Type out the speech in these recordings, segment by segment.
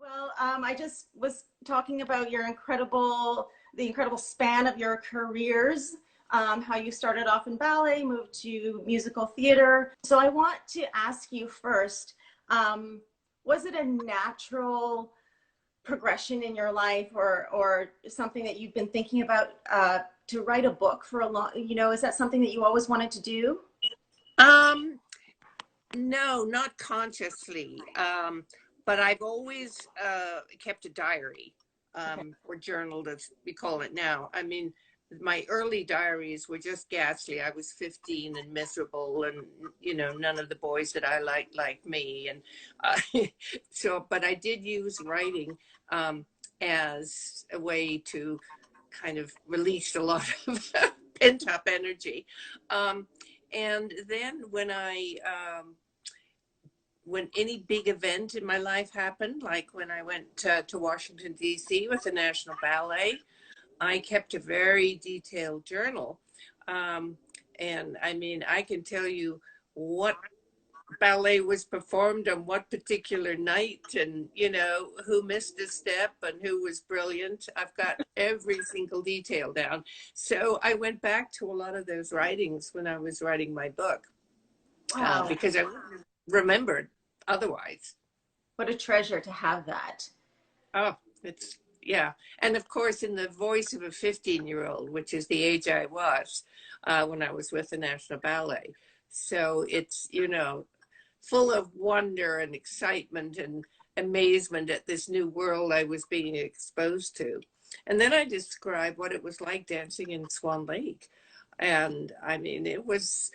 Well, I just was talking about the incredible span of your careers, how you started off in ballet, moved to musical theater. So I want to ask you first, um, was it a natural progression in your life or something that you've been thinking about to write a book for a long, is that something that you always wanted to do? Um, no, not consciously. But I've always kept a diary, Okay. or journal, as we call it now. I mean, my early diaries were just ghastly. I was 15 and miserable, and none of the boys that I liked me. And but I did use writing as a way to kind of release a lot of pent up energy. Um, and then when any big event in my life happened, like when I went to Washington, D.C. with the National Ballet, I kept a very detailed journal. Um, and I mean, I can tell you what ballet was performed on what particular night, and who missed a step and who was brilliant. I've got every single detail down. So I went back to a lot of those writings when I was writing my book, Wow. because I wouldn't have remembered otherwise. What a treasure to have that. Oh, it's yeah. And of course, in the voice of a 15-year-old, which is the age I was when I was with the National Ballet. So it's, full of wonder and excitement and amazement at this new world I was being exposed to. And then I described what it was like dancing in Swan Lake. And I mean, it was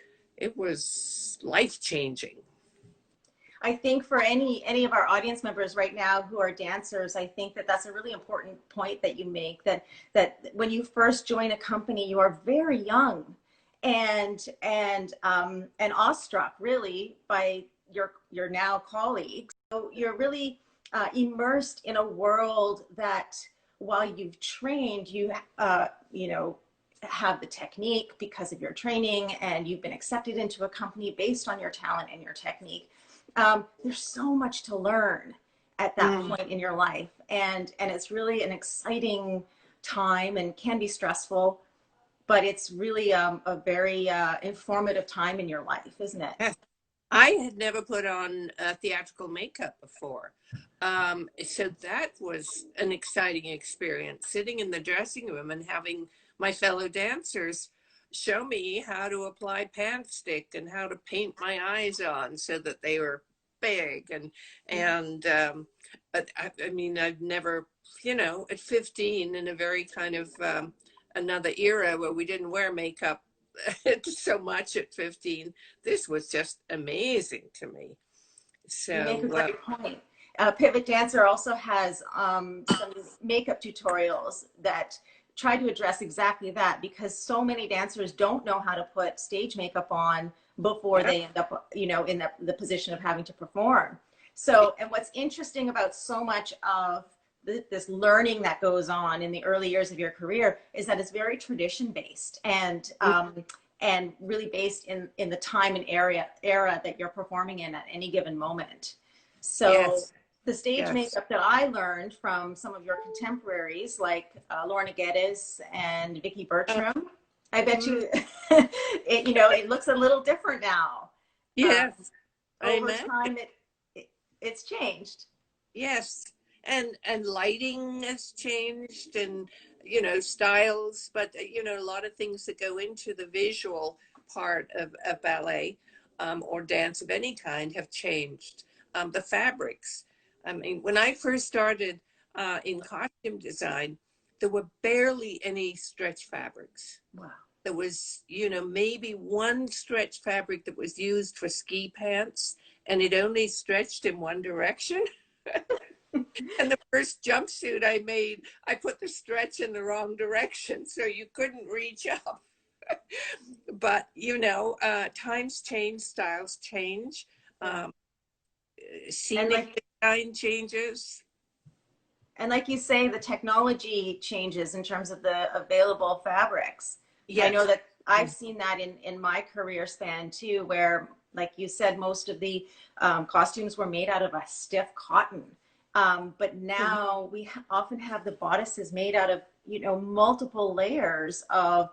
life changing. I think for any of our audience members right now who are dancers, I think that that's a really important point that you make, that when you first join a company, you are very young and awestruck really by your now colleagues. So you're really immersed in a world that while you've trained, have the technique because of your training, and you've been accepted into a company based on your talent and your technique. There's so much to learn at that point in your life, and it's really an exciting time and can be stressful, but it's really a very informative time in your life, isn't it? Yes. I had never put on theatrical makeup before. So that was an exciting experience, sitting in the dressing room and having my fellow dancers show me how to apply pant stick and how to paint my eyes on so that they were big. And but I mean, I've never, at 15, in a very kind of another era where we didn't wear makeup so much at 15, this was just amazing to me. You make a So great point. Pivot Dancer also has some makeup tutorials that try to address exactly that, because so many dancers don't know how to put stage makeup on before yeah, they end up, in the position of having to perform. So, and what's interesting about so much of this learning that goes on in the early years of your career is that it's very tradition based and really based in the time and era that you're performing in at any given moment. So yes, the stage yes. makeup that I learned from some of your contemporaries, like Lorna Geddes and Vicki Uh, Bertram, I bet mm, you, it looks a little different now. Um, yes, I Over imagine. time, it's changed. Yes, and lighting has changed, and styles, but a lot of things that go into the visual part of ballet, or dance of any kind, have changed. The fabrics. I mean, when I first started in costume design, there were barely any stretch fabrics. Wow. There was, maybe one stretch fabric that was used for ski pants, and it only stretched in one direction. And the first jumpsuit I made, I put the stretch in the wrong direction, so you couldn't reach up. But, times change, styles change, Yeah. um, And scenic like design changes. And like you say, the technology changes in terms of the available fabrics. I know Yes. that I've seen that in my career span too, where, like you said, most of the costumes were made out of a stiff cotton. But now we often have the bodices made out of, multiple layers of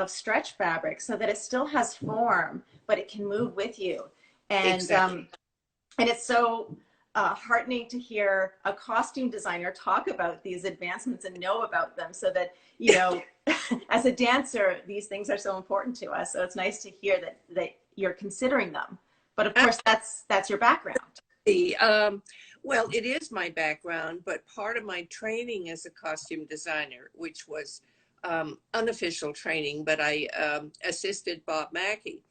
stretch fabric so that it still has form, but it can move with you. And Exactly. and it's so heartening to hear a costume designer talk about these advancements and know about them, so that, as a dancer, these things are so important to us. So it's nice to hear that you're considering them. But of course, that's your background. Well, it is my background, but part of my training as a costume designer, which was unofficial training, but I assisted Bob Mackie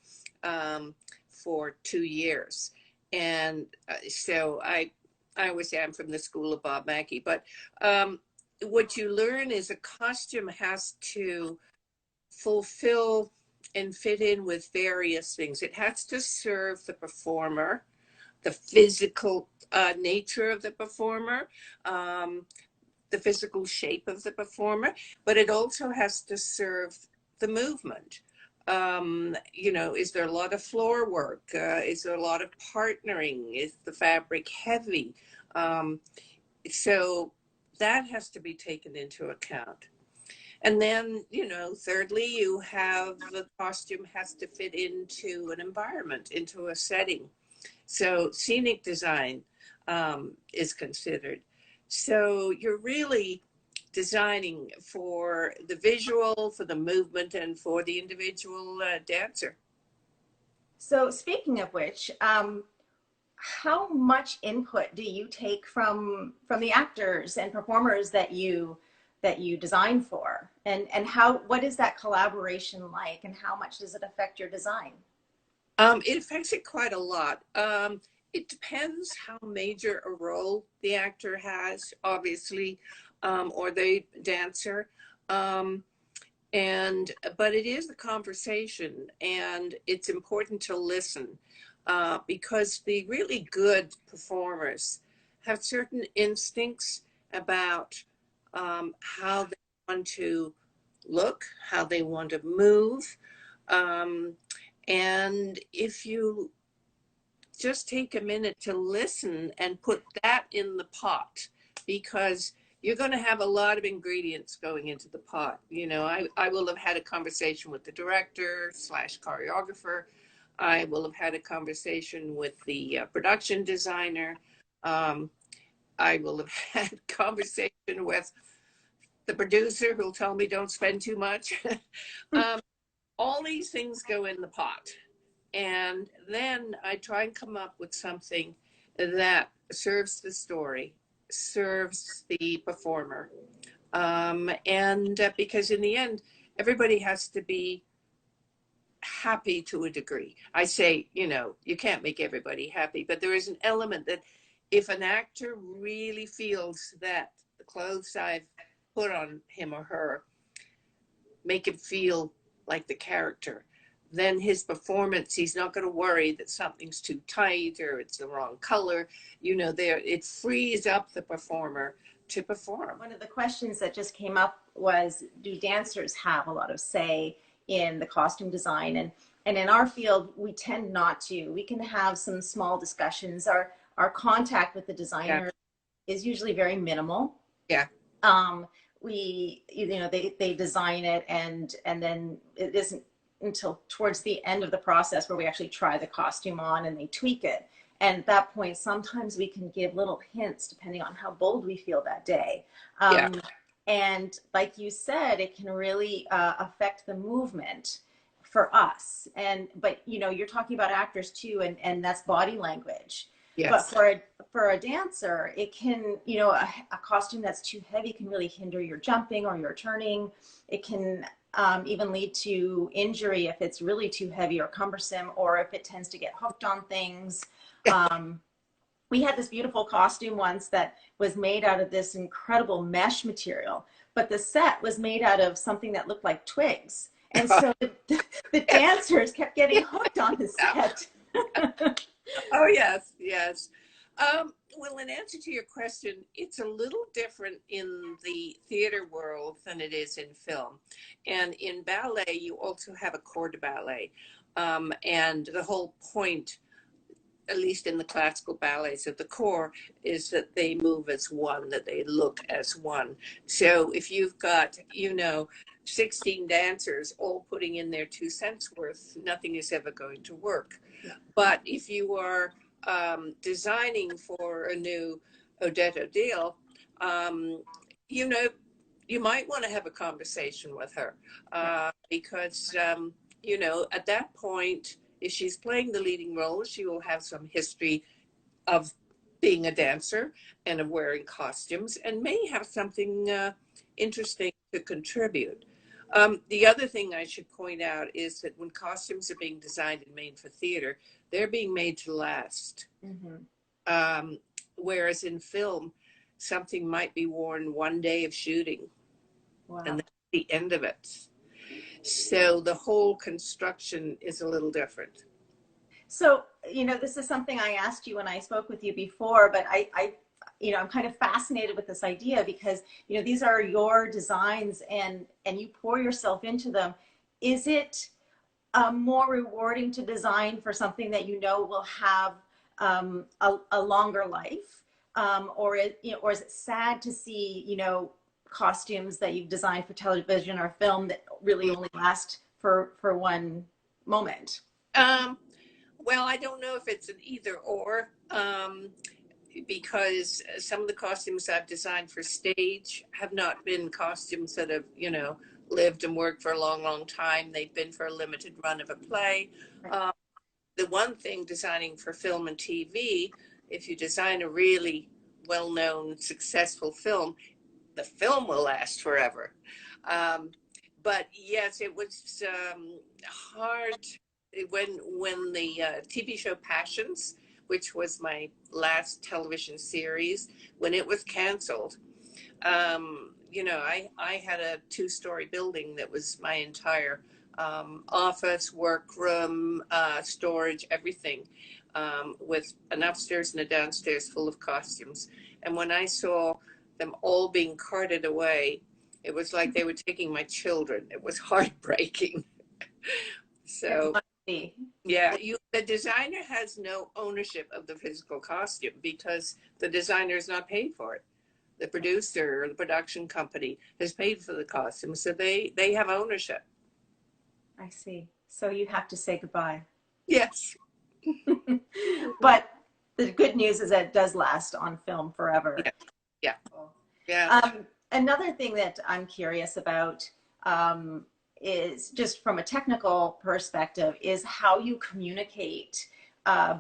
for 2 years. And so I always say I'm from the school of Bob Mackie. But what you learn is a costume has to fulfill and fit in with various things. It has to serve the performer, the physical nature of the performer, the physical shape of the performer, but it also has to serve the movement. Is there a lot of floor work? Is there a lot of partnering? Is the fabric heavy? So that has to be taken into account. And then, thirdly, you have the costume has to fit into an environment, into a setting. So scenic design is considered. So you're really designing for the visual, for the movement, and for the individual dancer. So speaking of which, how much input do you take from the actors and performers that you design for, and what is that collaboration like, and how much does it affect your design? It affects it quite a lot. It depends how major a role the actor has, obviously, or the dancer. But it is a conversation, and it's important to listen, because the really good performers have certain instincts about how they want to look, how they want to move. Um, and if you just take a minute to listen and put that in the pot, because you're going to have a lot of ingredients going into the pot. I will have had a conversation with the director slash choreographer. I will have had a conversation with the production designer. I will have had a conversation with the producer who'll tell me don't spend too much. All these things go in the pot. And then I try and come up with something that serves the story, serves the performer. Because in the end, everybody has to be happy to a degree. I say, you can't make everybody happy, but there is an element that if an actor really feels that the clothes I've put on him or her make him feel like the character, then his performance, he's not going to worry that something's too tight or it's the wrong color. It frees up the performer to perform. One of the questions that just came up was, do dancers have a lot of say in the costume design? And in our field, we tend not to. We can have some small discussions. Our contact with the designer is usually very minimal. Yeah. They design it, and then it isn't until towards the end of the process where we actually try the costume on and they tweak it. And at that point, sometimes we can give little hints depending on how bold we feel that day. And like you said, it can really affect the movement for us. But you're talking about actors too, and that's body language. Yes. But for a dancer, it can, a costume that's too heavy can really hinder your jumping or your turning. It can even lead to injury if it's really too heavy or cumbersome, or if it tends to get hooked on things. We had this beautiful costume once that was made out of this incredible mesh material, but the set was made out of something that looked like twigs. And so the dancers kept getting hooked on the set. Oh, yes, yes. Well, in answer to your question, it's a little different in the theater world than it is in film. And in ballet, you also have a corps de ballet. And the whole point at least in the classical ballets, at the core is that they move as one, that they look as one. So if you've got, 16 dancers all putting in their 2 cents worth, nothing is ever going to work. Yeah. But if you are designing for a new Odette Odile, you know, you might want to have a conversation with her because, at that point, if she's playing the leading role, she will have some history of being a dancer and of wearing costumes and may have something interesting to contribute. The other thing I should point out is that when costumes are being designed and made for theater, they're being made to last. Mm-hmm. Whereas in film, something might be worn one day of shooting. Wow. And that's the end of it. So the whole construction is a little different. So, this is something I asked you when I spoke with you before, but I'm kind of fascinated with this idea because, these are your designs and you pour yourself into them. Is it more rewarding to design for something that will have a longer life? Or is it sad to see, costumes that you've designed for television or film that really only last for one moment? Well, I don't know if it's an either or, because some of the costumes I've designed for stage have not been costumes that have, lived and worked for a long, long time. They've been for a limited run of a play. Right. The one thing designing for film and TV, if you design a really well-known, successful film, the film will last forever. But yes, it was hard when the TV show Passions, which was my last television series, when it was canceled. I had a 2-story building that was my entire office, workroom, storage, everything, with an upstairs and a downstairs full of costumes. And when I saw them all being carted away, it was like they were taking my children. It was heartbreaking. So, yeah, the designer has no ownership of the physical costume because the designer is not paid for it. The producer or the production company has paid for the costume, so they have ownership. I see. So you have to say goodbye. Yes. But the good news is that it does last on film forever. Yeah. Yeah. Another thing that I'm curious about is just from a technical perspective is how you communicate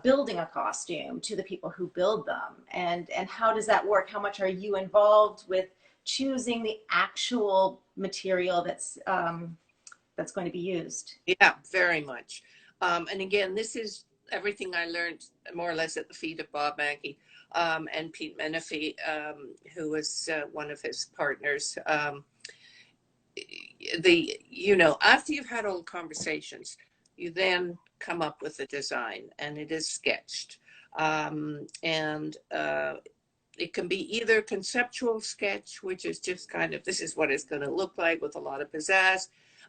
building a costume to the people who build them, and how does that work? How much are you involved with choosing the actual material that's going to be used? Yeah, very much. And again, this is everything I learned more or less at the feet of Bob Mackey and Pete Menefee, who was one of his partners. After you've had all the conversations, you then come up with a design, and it is sketched. It can be either conceptual sketch, which is just kind of, this is what it's going to look like with a lot of pizzazz.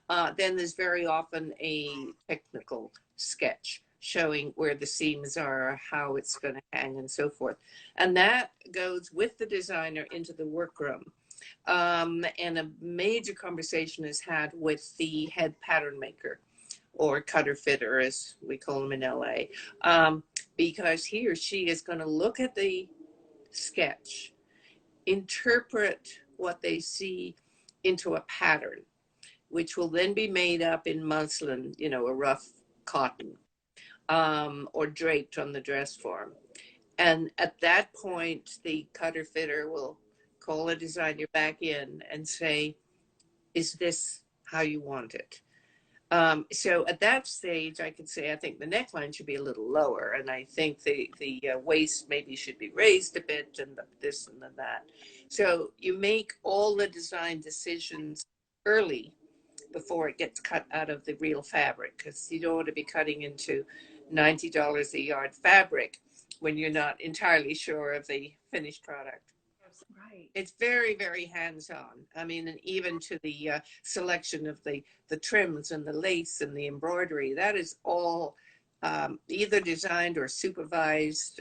Then there's very often a technical sketch showing where the seams are, how it's going to hang, and so forth. And that goes with the designer into the workroom. And a major conversation is had with the head pattern maker, or cutter fitter, as we call them in LA, because he or she is going to look at the sketch, interpret what they see into a pattern, which will then be made up in muslin, a rough cotton, or draped on the dress form. And at that point, the cutter fitter will call a designer back in and say, is this how you want it? So at that stage, I could say, I think the neckline should be a little lower, and I think the waist maybe should be raised a bit, and this and that. So you make all the design decisions early before it gets cut out of the real fabric, because you don't want to be cutting into $90 a yard fabric when you're not entirely sure of the finished product. Right. It's very, very hands-on. I mean, and even to the selection of the trims and the lace and the embroidery, that is all either designed or supervised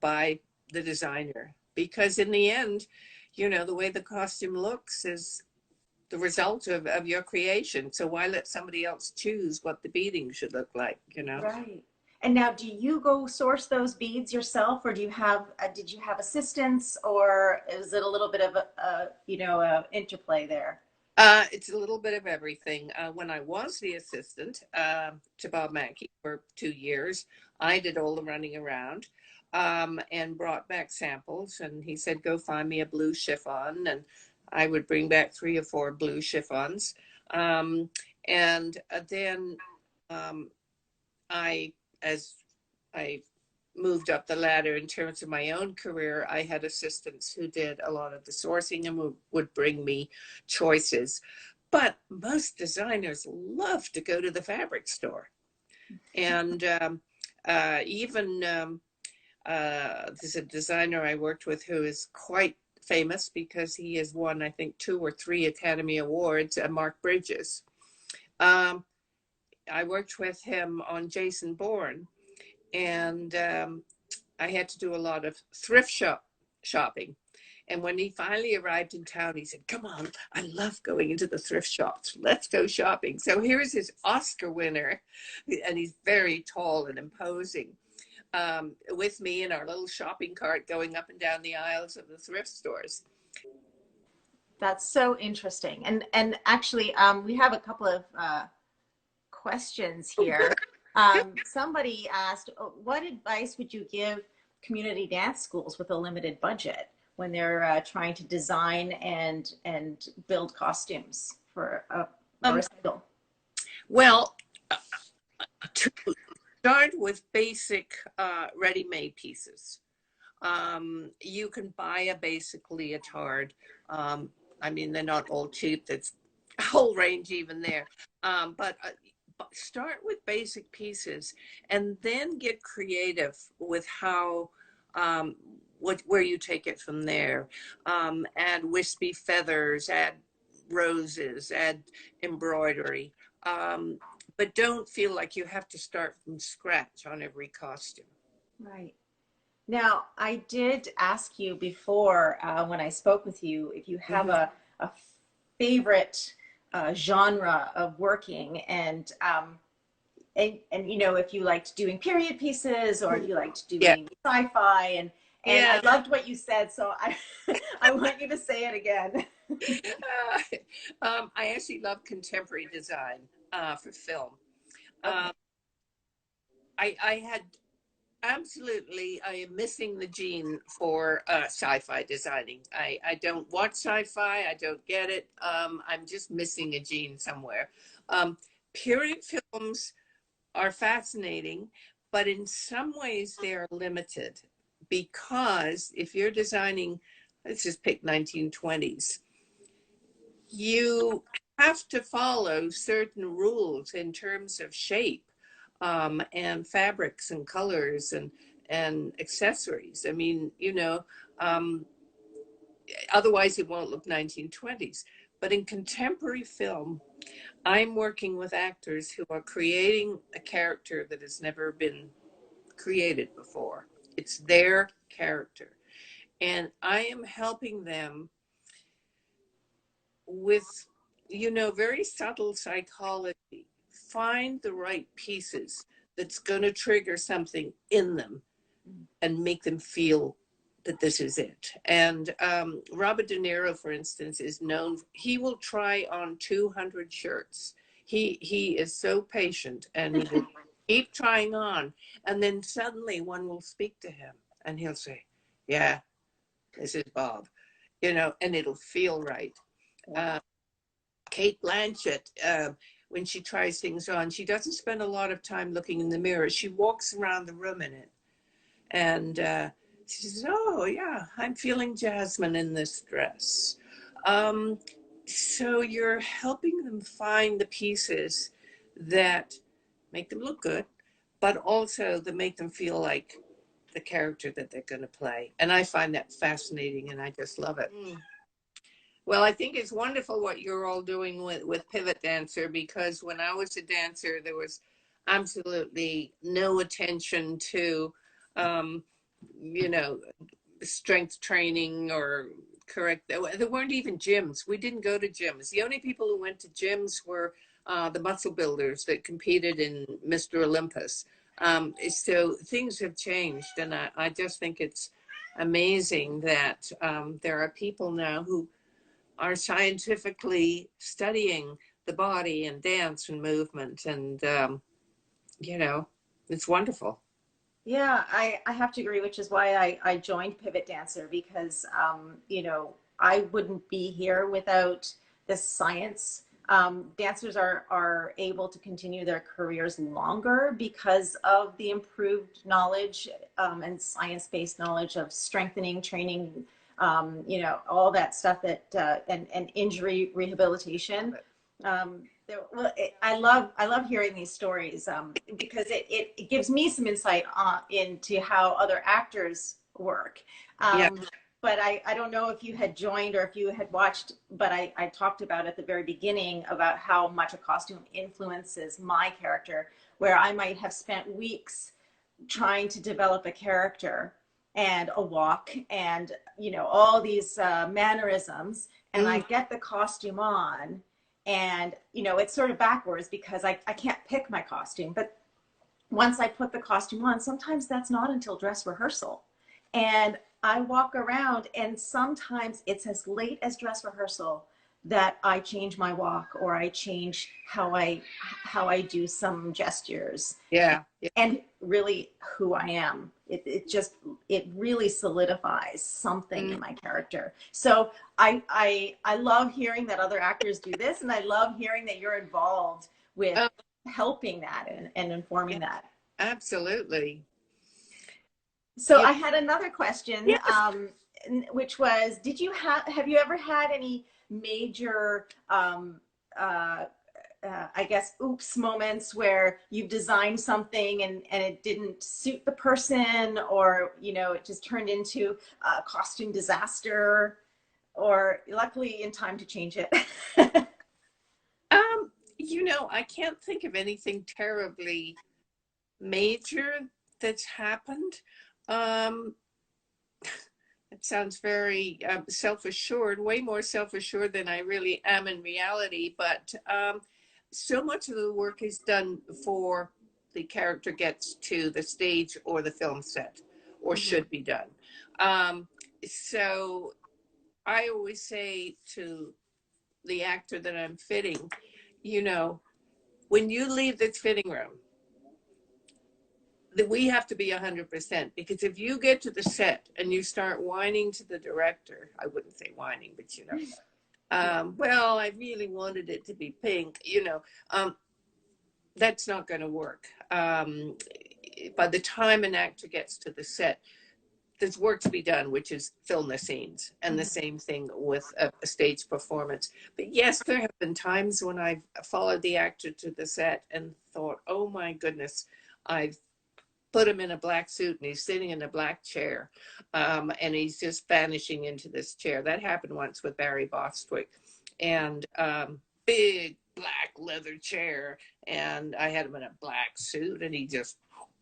by the designer. Because in the end, you know, the way the costume looks is the result of your creation. So why let somebody else choose what the beading should look like, you know? Right. And now, do you go source those beads yourself, or do you have did you have assistants, or is it a little bit of a interplay there? It's a little bit of everything. When I was the assistant to Bob Mackey for 2 years, I did all the running around and brought back samples. And he said, go find me a blue chiffon. And I would bring back 3 or 4 blue chiffons. And then um, I, as I moved up the ladder in terms of my own career, I had assistants who did a lot of the sourcing and would bring me choices. But most designers love to go to the fabric store. And even there's a designer I worked with who is quite famous because he has won, I think, 2 or 3 Academy Awards, Mark Bridges. I worked with him on Jason Bourne, and I had to do a lot of thrift shopping. And when he finally arrived in town, he said, come on, I love going into the thrift shops. Let's go shopping. So here's his Oscar winner, and he's very tall and imposing, with me in our little shopping cart going up and down the aisles of the thrift stores. That's so interesting. And actually, we have a couple of questions here. Somebody asked, what advice would you give community dance schools with a limited budget when they're trying to design and build costumes for a recital? Well, to start with basic ready-made pieces. You can buy a basic leotard. I mean, they're not all cheap. That's a whole range even there. But start with basic pieces and then get creative with how where you take it from there. Add wispy feathers, add roses, add embroidery. But don't feel like you have to start from scratch on every costume. Right. Now, I did ask you before when I spoke with you if you have a favorite genre of working, and you know, if you liked doing period pieces or if you liked Yeah. doing sci-fi, and I loved what you said, so I I want you to say it again. I actually love contemporary design for film. Okay. I had absolutely, I am missing the gene for sci-fi designing. I don't watch sci-fi. I don't get it. I'm just missing a gene somewhere. Period films are fascinating, but in some ways they are limited because if you're designing, let's just pick 1920s, you have to follow certain rules in terms of shape and fabrics and colors and accessories. I mean, you know, otherwise it won't look 1920s. But in contemporary film, I'm working with actors who are creating a character that has never been created before. It's their character. And I am helping them with, you know, very subtle psychology. Find the right pieces that's going to trigger something in them and make them feel that this is it. And Robert De Niro, for instance, is known, he will try on 200 shirts. He is so patient and he will keep trying on. And then suddenly one will speak to him and he'll say, yeah, this is Bob, you know, and it'll feel right. Kate Blanchett, when she tries things on, she doesn't spend a lot of time looking in the mirror. She walks around the room in it. And she says, oh, yeah, I'm feeling Jasmine in this dress. So you're helping them find the pieces that make them look good, but also that make them feel like the character that they're going to play. And I find that fascinating and I just love it. Well, I think it's wonderful what you're all doing with Pivot Dancer, because when I was a dancer, there was absolutely no attention to, um, you know, strength training or correct. There weren't even gyms. We didn't go to gyms. The only people who went to gyms were the muscle builders that competed in Mr. Olympus. So things have changed, and I just think it's amazing that there are people now who are scientifically studying the body and dance and movement, and you know, it's wonderful. Yeah, I have to agree, which is why I joined Pivot Dancer because, you know, I wouldn't be here without this science. Dancers are able to continue their careers longer because of the improved knowledge and science-based knowledge of strengthening, training, you know, all that stuff that and injury rehabilitation. Well, I love hearing these stories because it gives me some insight into how other actors work. Yeah, But I don't know if you had joined or if you had watched, but I talked about at the very beginning about how much a costume influences my character, where I might have spent weeks trying to develop a character and a walk and, you know, all these mannerisms, and I mm, get the costume on, and, you know, it's sort of backwards because I can't pick my costume, but once I put the costume on, sometimes that's not until dress rehearsal. And I walk around, and sometimes it's as late as dress rehearsal that I change my walk or I change how I do some gestures, yeah, yeah. and really who I am. It really solidifies something Mm. in my character. So I love hearing that other actors do this, and I love hearing that you're involved with Oh, helping that and informing yeah, that. absolutely. So Yeah, I had another question, yes. which was, have you ever had any major uh, I guess, oops moments where you've designed something and it didn't suit the person, or, you know, it just turned into a costume disaster, or luckily in time to change it? You know, I can't think of anything terribly major that's happened. Um, it sounds very self-assured, way more self-assured than I really am in reality. But so much of the work is done before the character gets to the stage or the film set, or Mhm. should be done. Um, so I always say to the actor that I'm fitting, you know, when you leave this fitting room, that we have to be 100%, because if you get to the set and you start whining to the director, I wouldn't say whining, but you know, Yeah. well, I really wanted it to be pink, you know, that's not going to work. By the time an actor gets to the set, there's work to be done, which is film the scenes, and the Mhm. same thing with a stage performance. But yes, there have been times when I've followed the actor to the set and thought, oh my goodness, I've put him in a black suit and he's sitting in a black chair, and he's just vanishing into this chair. That happened once with Barry Bostwick, and big black leather chair, and I had him in a black suit and he just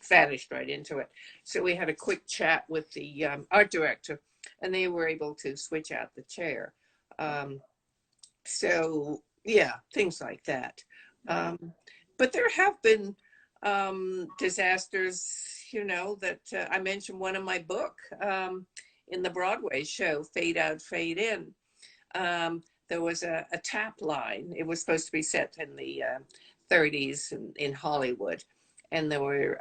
vanished right into it. So we had a quick chat with the art director, and they were able to switch out the chair. um, so yeah, things like that. um, but there have been disasters, you know, that I mentioned one in my book, in the Broadway show Fade Out, Fade In. There was a tap line. It was supposed to be set in the 30s in Hollywood, and there were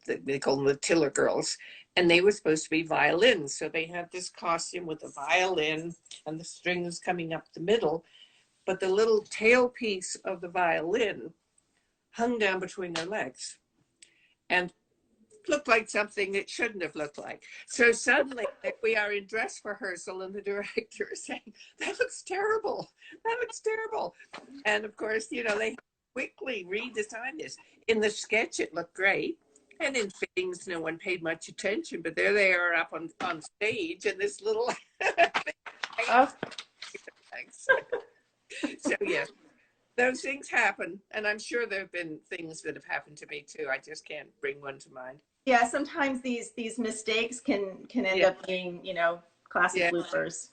they call them the Tiller Girls, and they were supposed to be violins. So they had this costume with a violin and the strings coming up the middle, but the little tailpiece of the violin hung down between their legs and looked like something it shouldn't have looked like. So suddenly we are in dress rehearsal and the director is saying, that looks terrible. That looks terrible. And of course, you know, they quickly redesigned this. In the sketch, it looked great. And in fittings, no one paid much attention, but there they are up on stage and this little thing hanging Oh, legs. So yes. those things happen. And I'm sure there have been things that have happened to me too. I just can't bring one to mind. Yeah, sometimes these mistakes can end Yeah. up being, you know, classic Yeah. bloopers.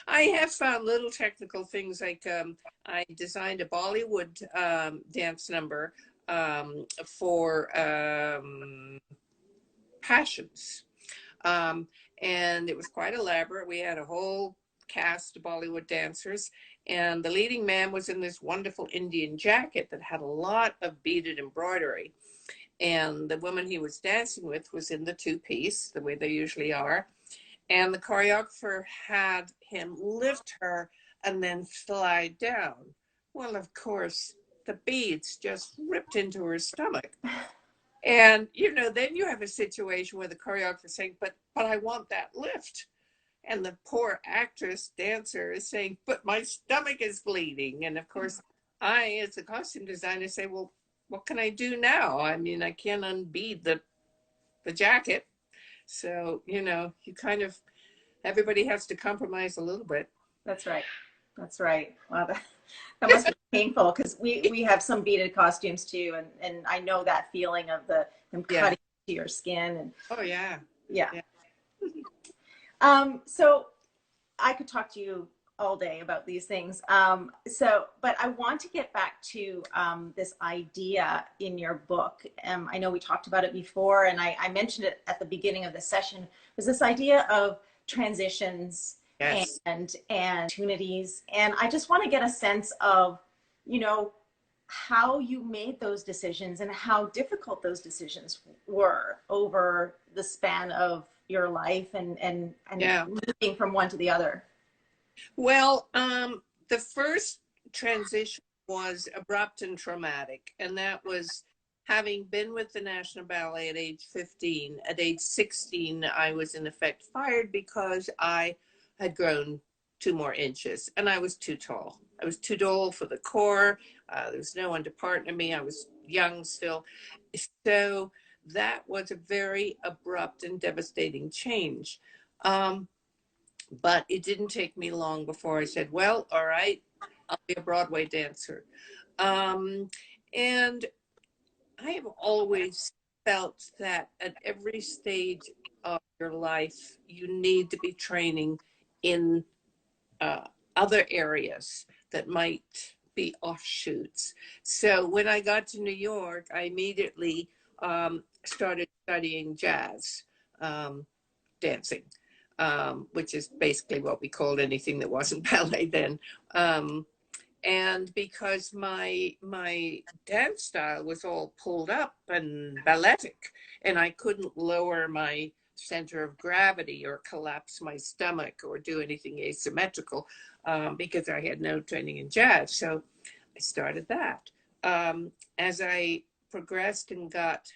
I have found little technical things like I designed a Bollywood dance number for Passions. Um, and it was quite elaborate. We had a whole cast of Bollywood dancers, and the leading man was in this wonderful Indian jacket that had a lot of beaded embroidery. And the woman he was dancing with was in the two-piece, the way they usually are. And the choreographer had him lift her and then slide down. Well, of course, the beads just ripped into her stomach. And, you know, then you have a situation where the choreographer is saying, but I want that lift. And the poor actress dancer is saying, but my stomach is bleeding. And of course, I, as a costume designer, say, well, what can I do now? I mean, I can't unbead the jacket. So, you know, you kind of, everybody has to compromise a little bit. That's right. That's right. Wow, that must be painful because we have some beaded costumes too, and I know that feeling of them Yeah. cutting to your skin and Oh, yeah. yeah. Yeah. So I could talk to you all day about these things. But I want to get back to this idea in your book. I know we talked about it before, and I mentioned it at the beginning of the session. Was this idea of transitions Yes. and opportunities, and I just want to get a sense of, you know, how you made those decisions and how difficult those decisions were over the span of your life and Yeah. moving from one to the other. Well, the first transition was abrupt and traumatic, and that was having been with the National Ballet at age 15. At age 16, I was in effect fired because I had grown 2 more inches and I was too tall. I was too tall for the corps. There was no one to partner me. I was young still. So that was a very abrupt and devastating change. But it didn't take me long before I said, well, all right, I'll be a Broadway dancer. And I have always felt that at every stage of your life, you need to be training in uh, other areas that might be offshoots. So when I got to New York, I immediately started studying jazz dancing, which is basically what we called anything that wasn't ballet then. And because my dance style was all pulled up and balletic, and I couldn't lower my center of gravity or collapse my stomach or do anything asymmetrical because I had no training in jazz. So I started that. As I progressed and got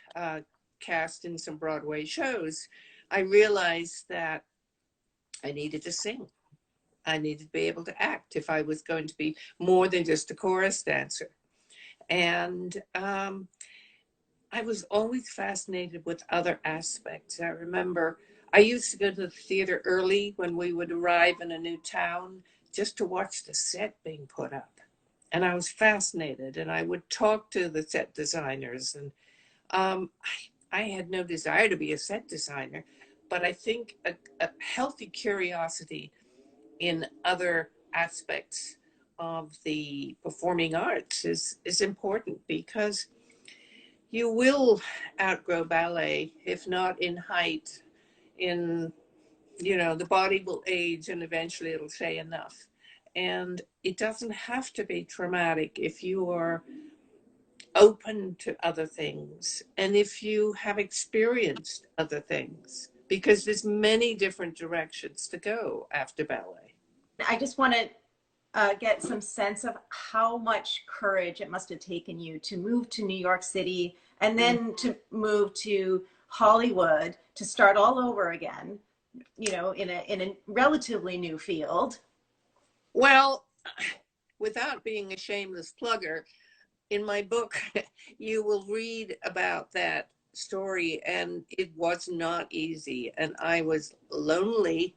cast in some Broadway shows, I realized that I needed to sing. I needed to be able to act if I was going to be more than just a chorus dancer. And I was always fascinated with other aspects. I remember I used to go to the theater early when we would arrive in a new town just to watch the set being put up. And I was fascinated, and I would talk to the set designers. And I had no desire to be a set designer, but I think a healthy curiosity in other aspects of the performing arts is important because you will outgrow ballet, if not in height, in, you know, the body will age and eventually it'll say enough. And it doesn't have to be traumatic if you are open to other things and if you have experienced other things, because there's many different directions to go after ballet. I just want to get some sense of how much courage it must have taken you to move to New York City and then to move to Hollywood to start all over again, you know, in a relatively new field. Well, without being a shameless plugger, in my book, you will read about that story, and it was not easy. And I was lonely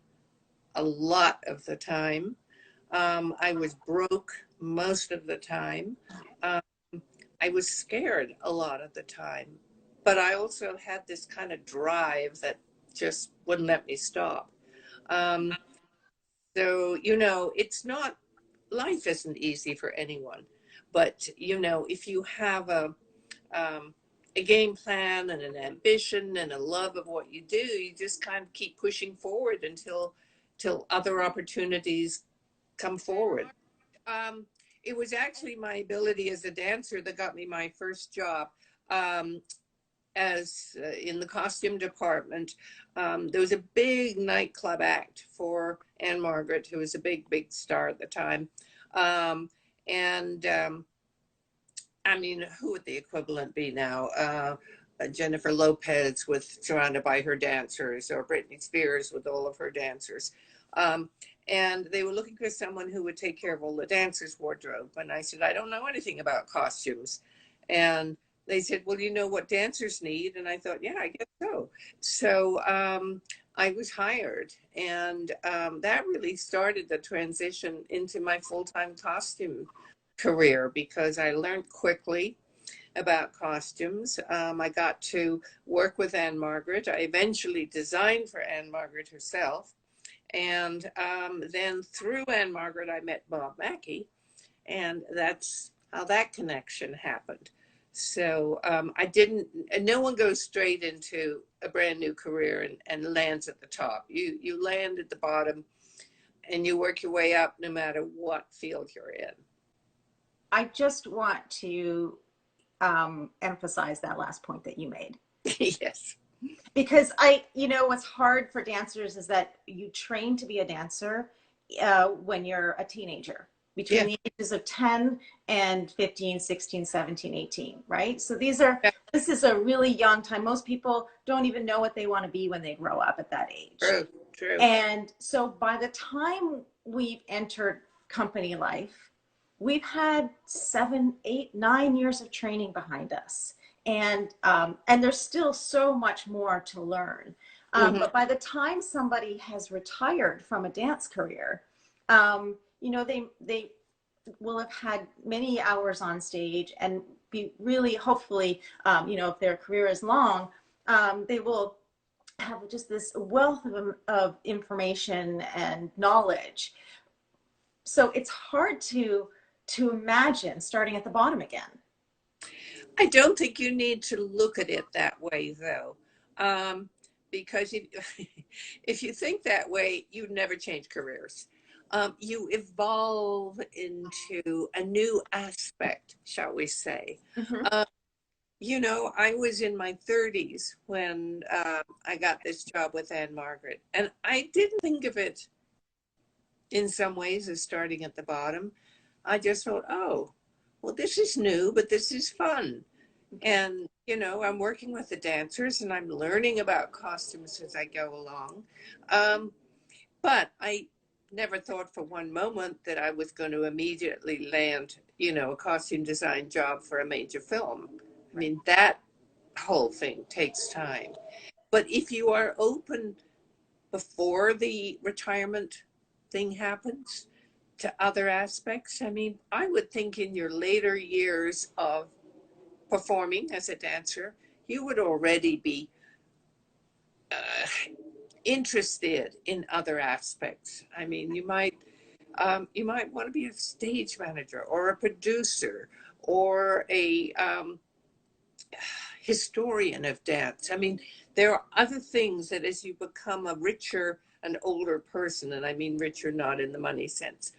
a lot of the time. I was broke most of the time. Um, I was scared a lot of the time, but I also had this kind of drive that just wouldn't let me stop. Um, so, it's not, life isn't easy for anyone, but, if you have um, a game plan and an ambition and a love of what you do, you just kind of keep pushing forward till other opportunities come forward. Um, it was actually my ability as a dancer that got me my first job. Um, as in the costume department, there was a big nightclub act for Anne Margaret, who was a big star at the time. And I mean, who would the equivalent be now? Jennifer Lopez with surrounded by her dancers, or Britney Spears with all of her dancers. Um, and they were looking for someone who would take care of all the dancers' wardrobe. And I said, I don't know anything about costumes. And they said, well, you know what dancers need? And I thought, yeah, I guess so. So I was hired. And that really started the transition into my full-time costume career, because I learned quickly about costumes. I got to work with Anne Margaret. I eventually designed for Anne Margaret herself. And then through Anne Margaret, I met Bob Mackie, and that's how that connection happened. So I didn't, and no one goes straight into a brand new career and lands at the top. You land at the bottom and you work your way up no matter what field you're in. I just want to emphasize that last point that you made. Yes. Because what's hard for dancers is that you train to be a dancer when you're a teenager, between Yeah. the ages of 10 and 15, 16, 17, 18, right? So this is a really young time. Most people don't even know what they want to be when they grow up at that age. True. And so by the time we've entered company life, we've had 7, 8, 9 years of training behind us. And there's still so much more to learn. But by the time somebody has retired from a dance career, they will have had many hours on stage and be really, hopefully, if their career is long, they will have just this wealth of information and knowledge. So it's hard to imagine starting at the bottom again. I don't think you need to look at it that way, though, because if you think that way, you'd never change careers. You evolve into a new aspect, shall we say. Mm-hmm. I was in my 30s when I got this job with Anne Margaret, and I didn't think of it in some ways as starting at the bottom. I just thought, oh, well, this is new, but this is fun. And, I'm working with the dancers and I'm learning about costumes as I go along. But I never thought for one moment that I was going to immediately land, a costume design job for a major film. I mean, that whole thing takes time. But if you are open before the retirement thing happens to other aspects, I mean, I would think in your later years of performing as a dancer, you would already be uh, interested in other aspects. I mean, you might want to be a stage manager or a producer or a historian of dance. I mean, there are other things that as you become a richer and older person, and I mean richer not in the money sense,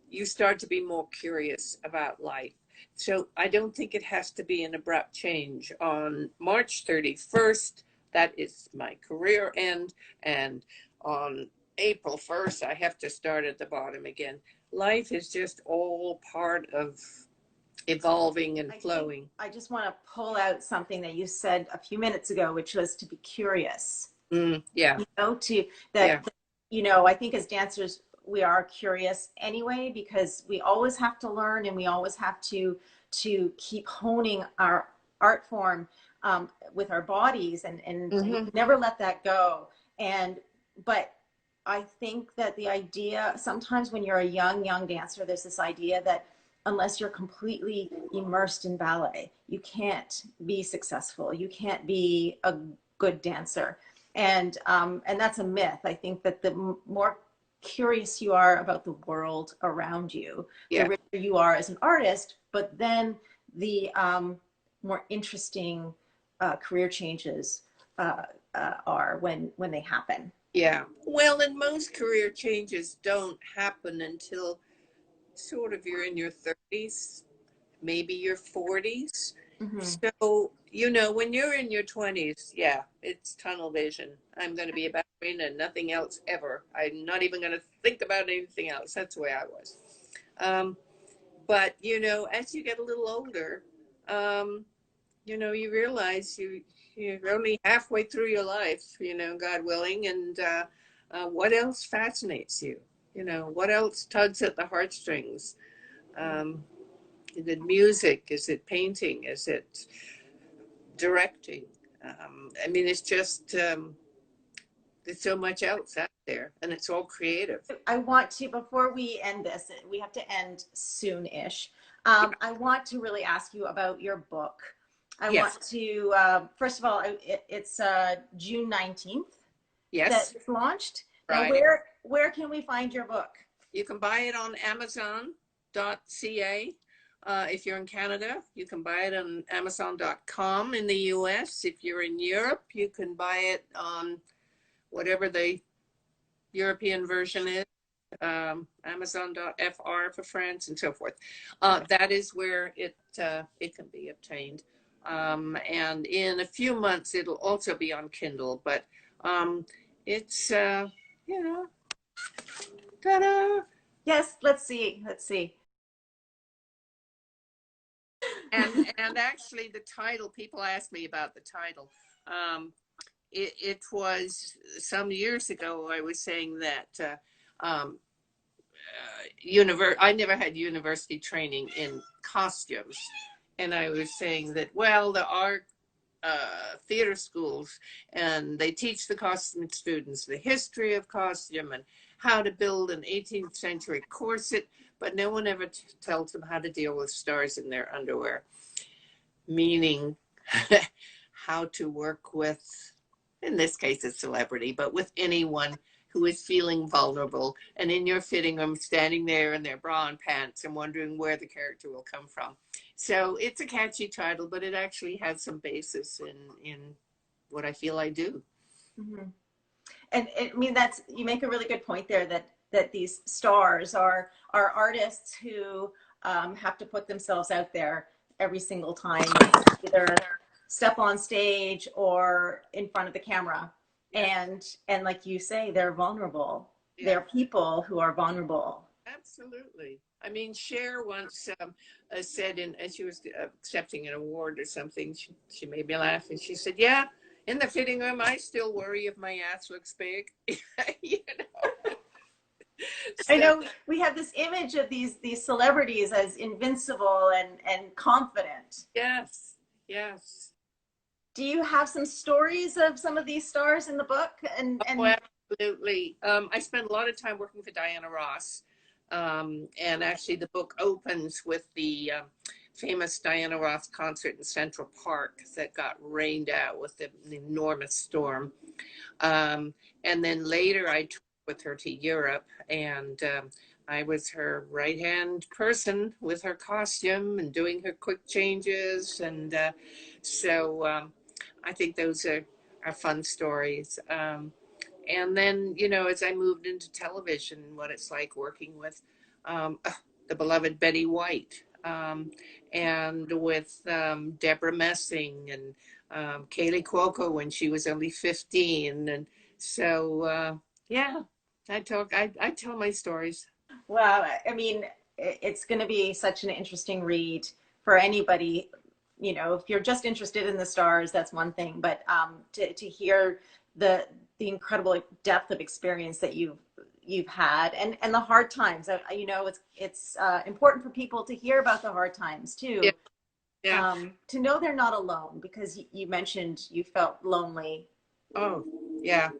you start to be more curious about life. So I don't think it has to be an abrupt change. On March 31st, that is my career end. And on April 1st, I have to start at the bottom again. Life is just all part of evolving and flowing. I just want to pull out something that you said a few minutes ago, which was to be curious. Yeah. I think as dancers, we are curious anyway, because we always have to learn and we always have to keep honing our art form with our bodies and never let that go. But I think that the idea, sometimes when you're a young dancer, there's this idea that unless you're completely immersed in ballet, you can't be successful. You can't be a good dancer. And that's a myth. I think that the more curious you are about the world around you, the Yeah. richer you are as an artist, but then the more interesting career changes are when they happen. Yeah. Well, and most career changes don't happen until sort of you're in your 30s, maybe your 40s. Mm-hmm. So, you know, when you're in your 20s, yeah, it's tunnel vision. I'm going to be a ballerina and nothing else ever. I'm not even going to think about anything else. That's the way I was. Um, but, you know, as you get a little older, um, you know, you realize you're only halfway through your life, you know, God willing, and what else fascinates you? You know, what else tugs at the heartstrings? Um, is it music? Is it painting? Is it directing? I mean, it's just there's so much else out there, and it's all creative. I want to, before we end this, we have to end soon-ish. I want to really ask you about your book. I Yes, want to, first of all, it's June 19th that yes, it's launched. Now, right. where can we find your book? You can buy it on Amazon.ca. If you're in Canada, you can buy it on Amazon.com in the US. If you're in Europe, you can buy it on whatever the European version is, Amazon.fr for France and so forth. That is where it can be obtained. And in a few months, it'll also be on Kindle, but it's, you know, ta-da! Yes, let's see. Let's see. And actually the title, people ask me about the title. It was some years ago, I was saying that I never had university training in costumes. And I was saying that, well, there are theater schools and they teach the costume students the history of costume and how to build an 18th century corset, but no one ever tells them how to deal with stars in their underwear, meaning how to work with, in this case, a celebrity, but with anyone who is feeling vulnerable and in your fitting room, standing there in their bra and pants and wondering where the character will come from. So it's a catchy title, but it actually has some basis in what I feel I do. Mm-hmm. And I mean, that's, you make a really good point there, that these stars are artists who have to put themselves out there every single time they either step on stage or in front of the camera. Yeah. And like you say, they're vulnerable. Yeah, They're people who are vulnerable. absolutely. I mean, Cher once said, as she was accepting an award or something, she made me laugh, and she said, "Yeah, in the fitting room, I still worry if my ass looks big." You know. I So know we have this image of these celebrities as invincible and confident. yes, yes. Do you have some stories of some of these stars in the book? Oh, And absolutely. I spent a lot of time working for Diana Ross. And actually, the book opens with the famous Diana Ross concert in Central Park that got rained out with an enormous storm. And then later, I toured with her to Europe, and I was her right hand person with her costume and doing her quick changes. And so I think those are fun stories. And then, you know, as I moved into television, what it's like working with um, the beloved Betty White, and with Deborah Messing and Kaylee Cuoco when she was only 15. And so, yeah, I tell my stories. wow, I mean, it's going to be such an interesting read for anybody. You know, if you're just interested in the stars, that's one thing, but to hear the incredible depth of experience that you've had and the hard times. You know, it's important for people to hear about the hard times Yeah, too. yeah. To know they're not alone, because you mentioned you felt lonely. Oh, yeah.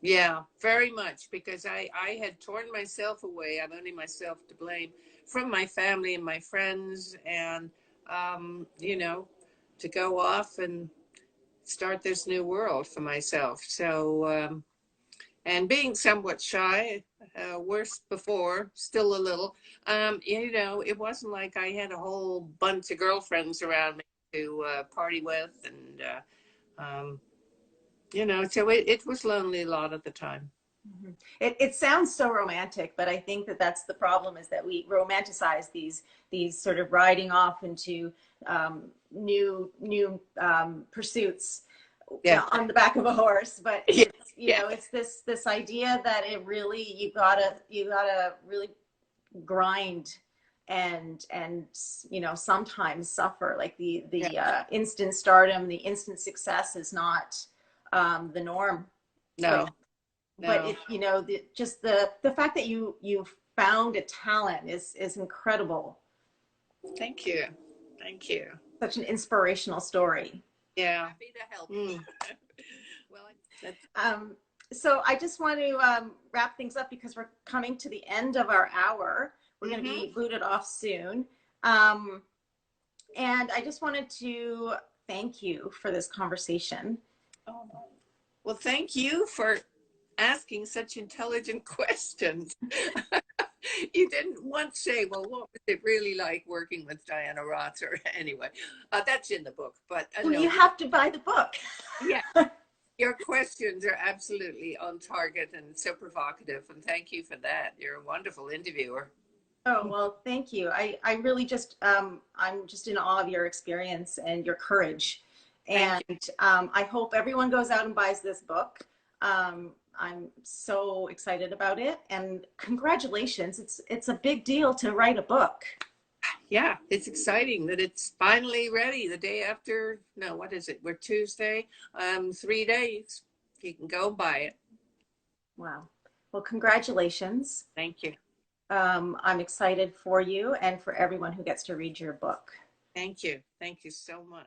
Yeah, very much, because I had torn myself away. I'm only myself to blame from my family and my friends, and you know, to go off and start this new world for myself. So, and being somewhat shy, worse before, still a little, you know, it wasn't like I had a whole bunch of girlfriends around me to party with, and you know, so it was lonely a lot of the time. Mhm. It sounds so romantic, but I think that that's the problem, is that we romanticize these sort of riding off into new pursuits Yeah. on the back of a horse. But Yeah. it's, you Yeah. know, it's this idea that it really, you gotta really grind and you know, sometimes suffer. Like Yeah. the instant stardom, the instant success is not the norm. But No, no. it, you know, just the fact that you found a talent is incredible. Thank you. Thank you. Such an inspirational story. Yeah. Happy to help. Well, that's, um, so I just want to wrap things up because we're coming to the end of our hour. We're going to be booted off soon. um, and I just wanted to thank you for this conversation. oh, well, thank you for asking such intelligent questions. You didn't once say, well, what was it really like working with Diana Ross? Or anyway, that's in the book. But Well, no, you have to buy the book. yeah, your questions are absolutely on target and so provocative. And thank you for that. You're a wonderful interviewer. Oh, well, thank you. I really just, I'm just in awe of your experience and your courage. Thank And you. I hope everyone goes out and buys this book. I'm so excited about it, and congratulations. It's a big deal to write a book. Yeah, it's exciting that it's finally ready the day after. No, what is it? We're Tuesday. 3 days. You can go buy it. Wow. Well, congratulations. Thank you. I'm excited for you and for everyone who gets to read your book. Thank you. Thank you so much.